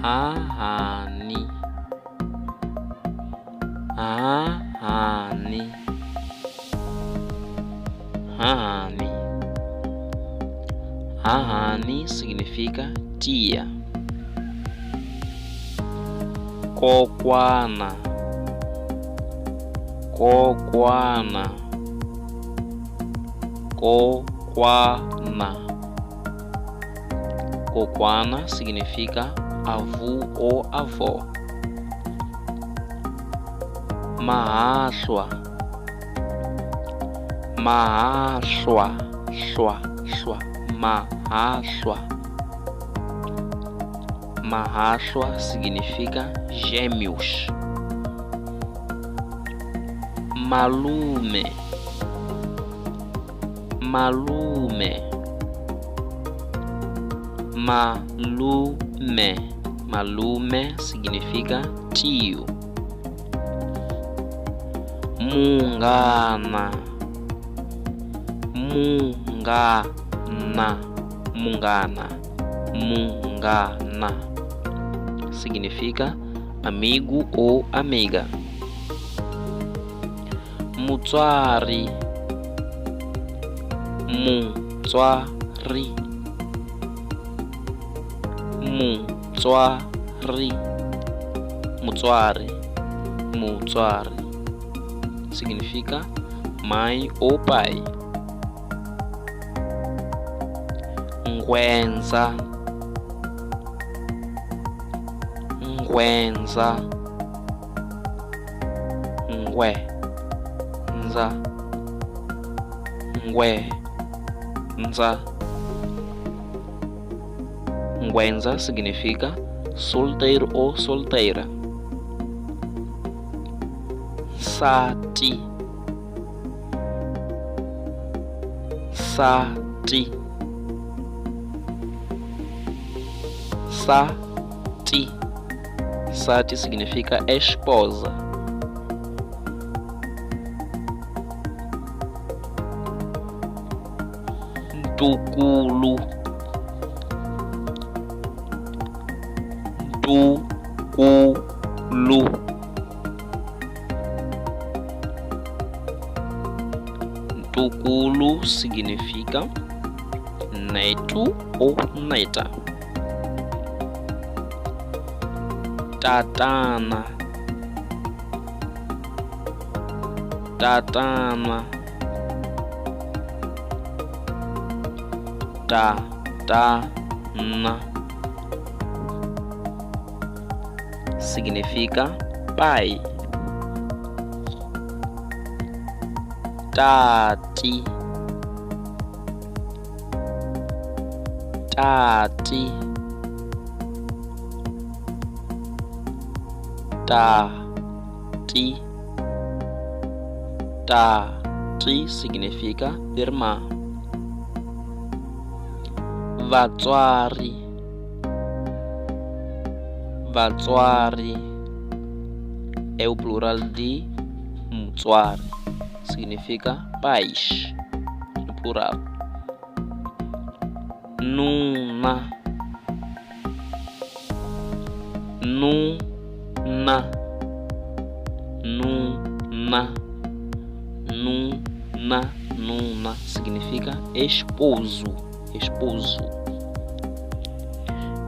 ahani, ahani, ahani. Ahani significa tia. Kokwana, kokwana, kokwana. Kokwana significa avô ou avó. Mahahlwa, mahahlwa, hlwa, hlwa, mahahlwa. Mahahlwa significa gêmeos. Malume, malume, malume. Malume significa tio. Mungana, mungana, mungana, mungana significa amigo ou amiga. Mutswari, mutswari, mutswari, mutswari, mutswari significa mãe ou pai. Ngwenza, ngwenza, ngwenza, ngwenza. Ngwenza significa solteiro ou solteira. Sati, sati, sati. Sati significa esposa. Ntukulu, ntukulu, ntukulu significa neto ou neta. Tatana, tatana, tatana significa pai. Tati, tati, tati, tati significa irmã. Vatswari, vatswari é o plural de mutswari, significa pais, no plural. Nuna, nuna, nuna, nuna, nuna significa esposo, esposo.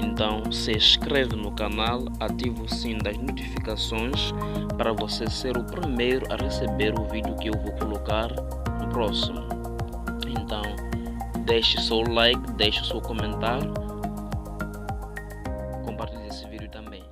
Então se inscreve no canal, ativa o sino das notificações para você ser o primeiro a receber o vídeo que eu vou colocar no próximo. Então deixe seu like, deixe seu comentário, compartilhe esse vídeo também.